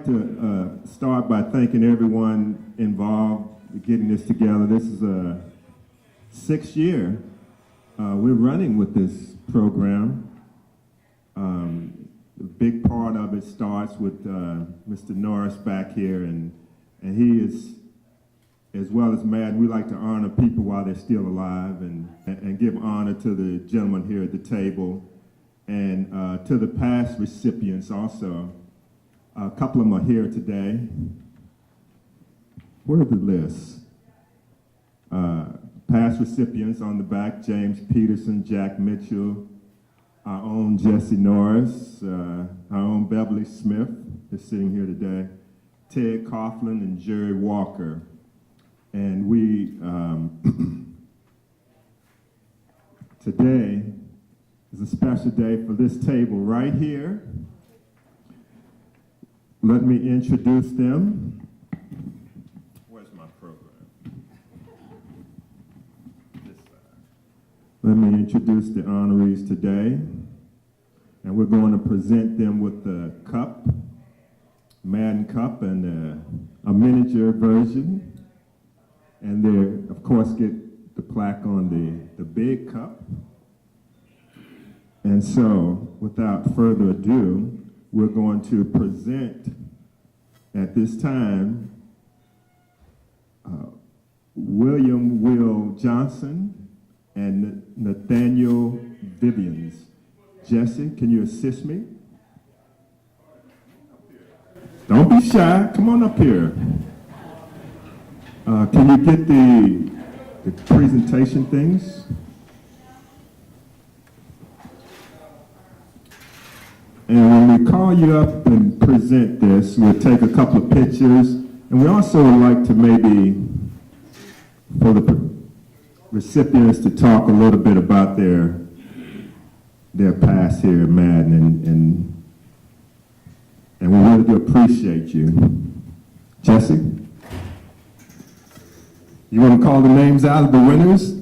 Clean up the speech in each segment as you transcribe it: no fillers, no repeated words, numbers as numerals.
like to start by thanking everyone involved in getting this together. This is a 6th year we're running with this program. A big part of it starts with Mr. Norris back here, and he is, as well as Madden, we like to honor people while they're still alive and give honor to the gentleman here at the table and to the past recipients also. A couple of them are here today. Where's the list? Past recipients on the back: James Peterson, Jack Mitchell, our own Jesse Norris, our own Beverly Smith is sitting here today, Ted Coughlin and Jerry Walker. And we, today is a special day for this table right here. Let me introduce them. Where's my program? This side. Let me introduce the honorees today. And we're going to present them with the cup, Madden Cup, and a miniature version. And they, of course, get the plaque on the big cup. And so, without further ado, we're going to present at this time William Will Johnson and Nathaniel Vivians. Jesse, can you assist me? Don't be shy. Come on up here. Can you get the presentation things? And when we call you up and present this, we'll take a couple of pictures. And we also would like to maybe, for the recipients, to talk a little bit about their past here at Madden, and we really do appreciate you. Jesse, you want to call the names out of the winners?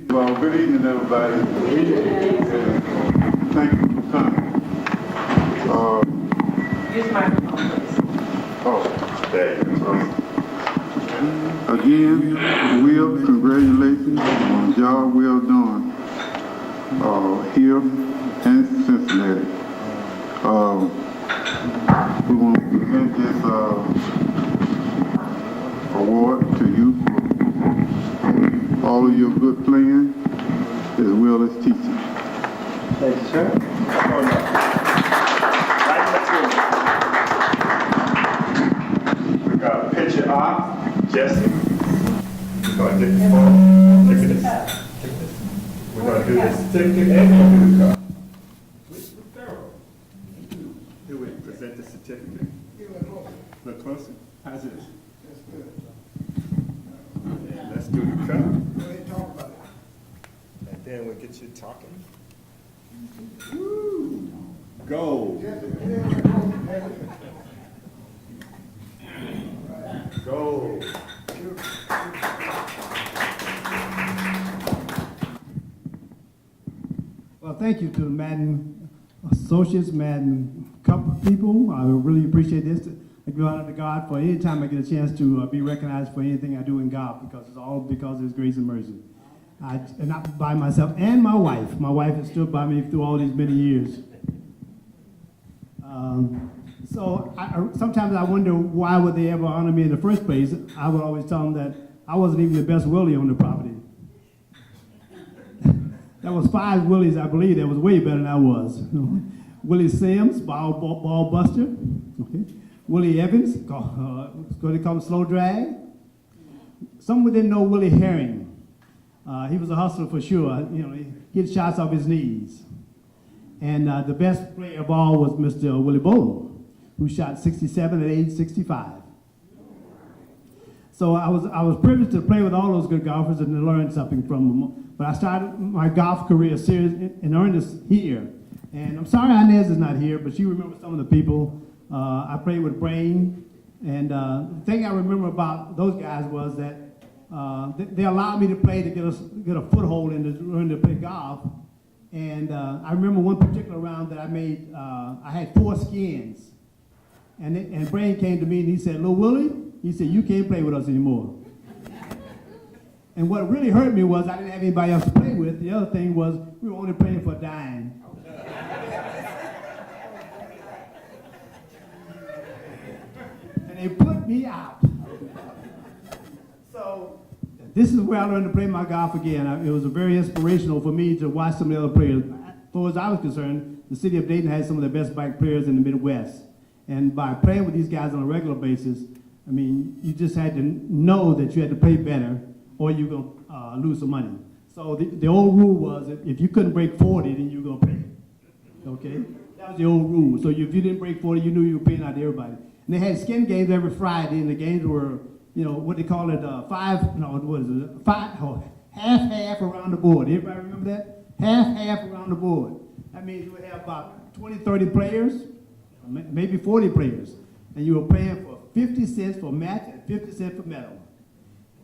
Well, good evening, everybody. Thank you for coming. Use microphone, please. Oh, there you go. Again, Will, congratulations on a job well done here in Cincinnati. We want to present this award to you for all of your good playing as well as teaching. Thank you, sir. We got a picture of Jesse. We're going to take the phone. Look at this. We're going to do this certificate and we're going to do the cup. Do we present the certificate? Look closer. How's this? That's good. And let's do the cup. Go ahead and talk about it. And then we'll get you talking. Woo! Gold. Gold. Well, thank you to the Madden Associates, Madden Cup people. I really appreciate this. I give honor to God for any time I get a chance to be recognized for anything I do in golf, because it's all because of His grace and mercy. And not by myself, and my wife. My wife has stood by me through all these many years. Sometimes I wonder why would they ever honor me in the first place. I would always tell them that I wasn't even the best Willie on the property. There was 5 Willies, I believe, that was way better than I was. Willie Sims, ball buster. Okay. Willie Evans, they call him slow drag. Some didn't know Willie Herring. He was a hustler for sure. You know, he hit shots off his knees. And the best player of all was Mr. Willie Bowling, who shot 67 at age 65. So I was privileged to play with all those good golfers and to learn something from them. But I started my golf career serious in earnest here. And I'm sorry Inez is not here, but she remembers some of the people. I played with Brain. And the thing I remember about those guys was that they allowed me to play to get a foothold in to learn to play golf. And I remember one particular round that I made, I had 4 skins. And Brain came to me and he said, "Lil Willie," he said, "you can't play with us anymore." And what really hurt me was I didn't have anybody else to play with. The other thing was we were only playing for a dime. And they put me out. So this is where I learned to play my golf again. It was very inspirational for me to watch some of the other players. As far as I was concerned, the city of Dayton had some of the best bike players in the Midwest. And by playing with these guys on a regular basis, I mean, you just had to know that you had to play better or you're going to lose some money. So the old rule was if you couldn't break 40, then you were going to pay. Okay? That was the old rule. So if you didn't break 40, you knew you were paying out to everybody. And they had skin games every Friday, and the games were, you know, what they call it, half around the board. Everybody remember that? Half around the board. That means you would have about 20, 30 players, maybe 40 players, and you were paying for 50 cents for match and 50 cents for medal.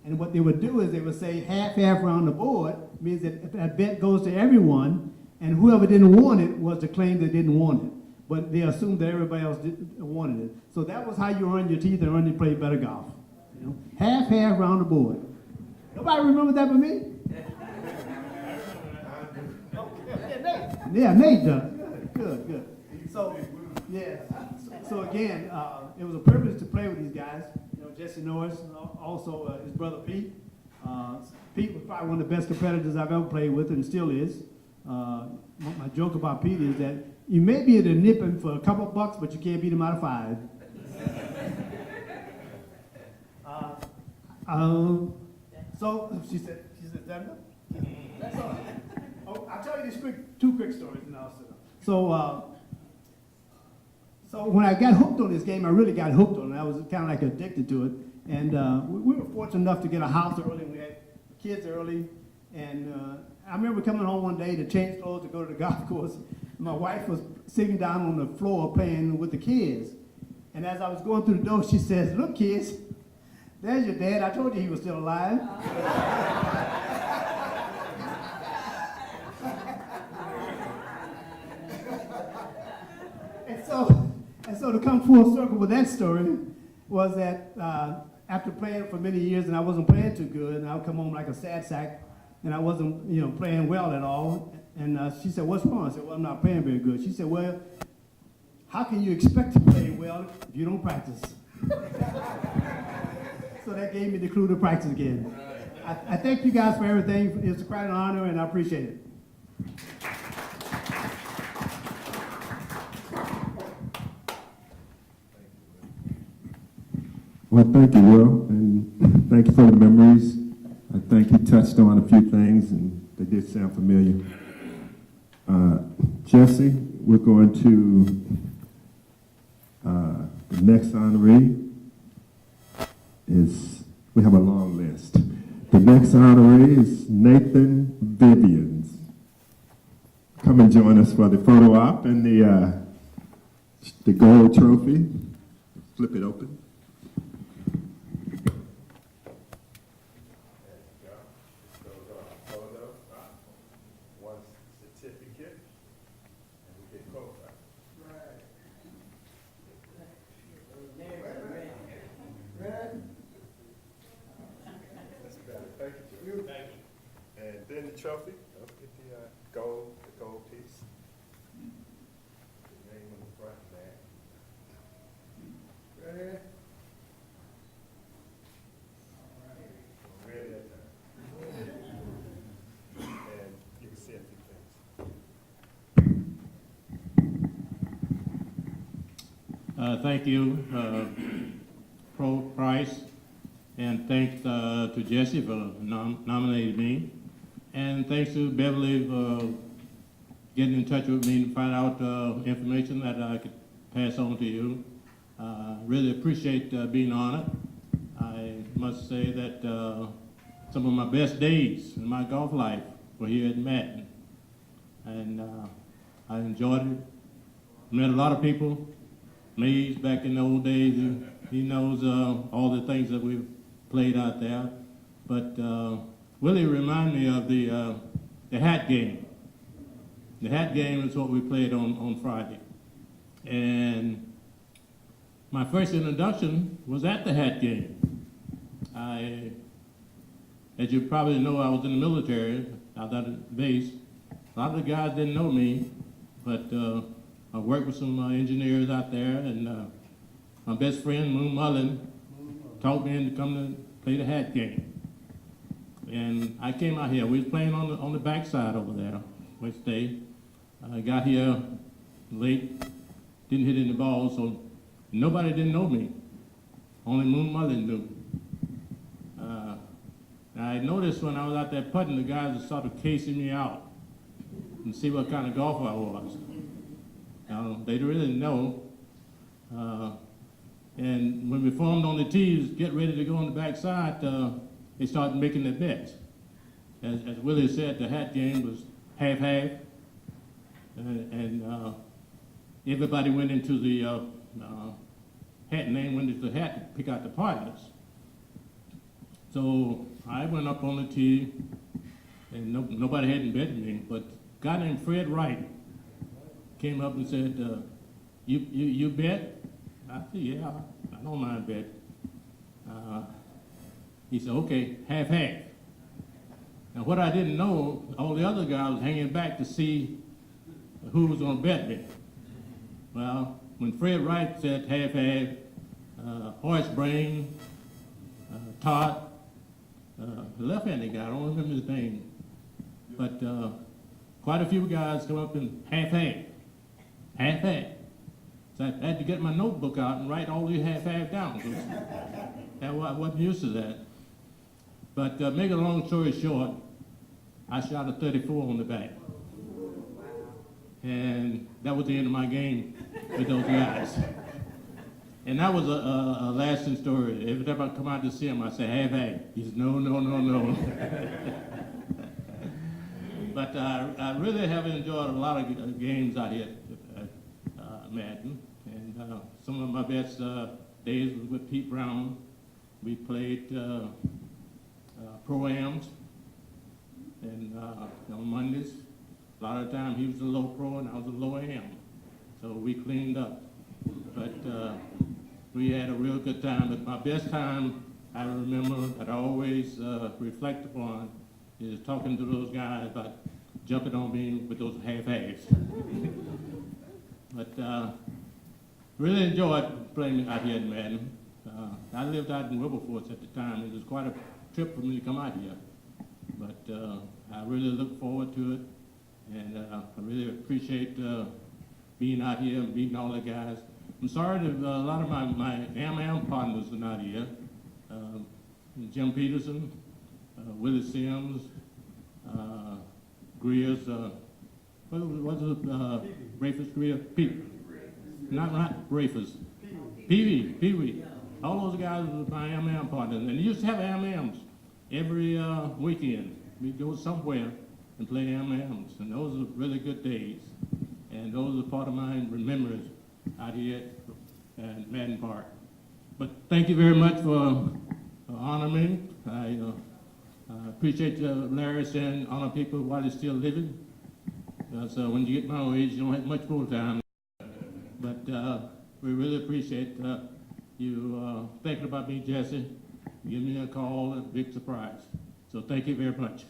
And what they would do is they would say half around the board means that if that bet goes to everyone, and whoever didn't want it was the claim that didn't want it. But they assumed that everybody else wanted it. So that was how you earned your teeth and earned to play better golf. You know? Half around the board. Nobody remember that but me? Yeah, Nate does. Good. So, yeah. So again, it was a privilege to play with these guys. You know, Jesse Norris, also his brother Pete. Pete was probably one of the best competitors I've ever played with, and still is. My joke about Pete is that you may be able to nip him for a couple of bucks, but you can't beat him out of 5. So she said, "That that's all right." Oh, I'll tell you these two quick stories, and I'll sit down. So when I got hooked on this game, I really got hooked on it. I was kind of like addicted to it. And we were fortunate enough to get a house early. We had kids early. And I remember coming home one day to change clothes to go to the golf course. My wife was sitting down on the floor playing with the kids. And as I was going through the door, she says, "Look, kids, there's your dad. I told you he was still alive." And so to come full circle with that story was that after playing for many years and I wasn't playing too good, and I would come home like a sad sack, and I wasn't, playing well at all. And she said, "What's wrong?" I said, "Well, I'm not playing very good." She said, "Well, how can you expect to play well if you don't practice?" So that gave me the clue to practice again. I thank you guys for everything. It's quite an honor, and I appreciate it. Well, thank you, Will, and thank you for the memories. I think you touched on a few things, and they did sound familiar. Jesse, we're going to the next honoree is, we have a long list. The next honoree is Nathan Vivians. Come and join us for the photo op and the gold trophy. Flip it open. And then the trophy, don't get the gold piece. The name on the front and back. Ready? Ready that time. And you can see a few things. Thank you, Pro Price, and thanks to Jesse for nominating me. And thanks to Beverly for getting in touch with me to find out information that I could pass on to you. Really appreciate being honored. I must say that some of my best days in my golf life were here at Madden. And I enjoyed it. Met a lot of people. Mays back in the old days, he knows all the things that we've played out there. But Willie reminded me of the hat game. The hat game is what we played on Friday. And my first introduction was at the hat game. As you probably know, I was in the military, I was at the base. A lot of the guys didn't know me, but I worked with some engineers out there, and my best friend, Moon Mullen, taught me to come to play the hat game. And I came out here. We was playing on the backside over there, which day. I got here late, didn't hit any balls, so nobody didn't know me. Only Moon Mullen knew. I noticed when I was out there putting, the guys were sort of casing me out and see what kind of golfer I was. They really didn't know. And when we formed on the tees, get ready to go on the backside, they started making their bets. As Willie said, the hat game was half-half, and everybody went into the hat name, went into the hat to pick out the partners. So I went up on the tee, and nobody hadn't betted me, but a guy named Fred Wright came up and said, you bet? I said, yeah, I don't mind betting. He said, okay, half-half. And what I didn't know, all the other guys was hanging back to see who was going to bet me. Well, when Fred Wright said half-half, Horace Brain, Todd, the left-handed guy, I don't remember his name, but quite a few guys come up and half-half. So I had to get my notebook out and write all these half-half down. I wasn't used to that. But make a long story short, I shot a 34 on the back. And that was the end of my game with those guys. And that was a lasting story. Every time I come out to see him, I say, half-half. He says, no. But I really have enjoyed a lot of games out here at Madden. And some of my best days was with Pete Brown. We played pro-ams, and on Mondays, a lot of the time he was a low pro and I was a low am. So we cleaned up. But we had a real good time. But my best time I remember that I always reflect upon is talking to those guys about jumping on me with those half-halves. But really enjoyed playing out here in Madden. I lived out in Wilberforce at the time. It was quite a trip for me to come out here. But I really look forward to it, and I really appreciate being out here and meeting all the guys. I'm sorry that a lot of my am partners are not here. Jim Peterson, Willie Sims, Greer's, what was it, Rafus Greer? Pete. Not Rafus. Pee Wee. All those guys were my am partners. And they used to have am-ams every weekend. We'd go somewhere and play am-ams. And those are really good days. And those are part of my remembrance out here at Madden Park. But thank you very much for honoring me. I appreciate Larry saying honor people while they're still living. So when you get my age, you don't have much more time. But we really appreciate you thinking about me, Jesse. Give me a call, a big surprise. So thank you very much.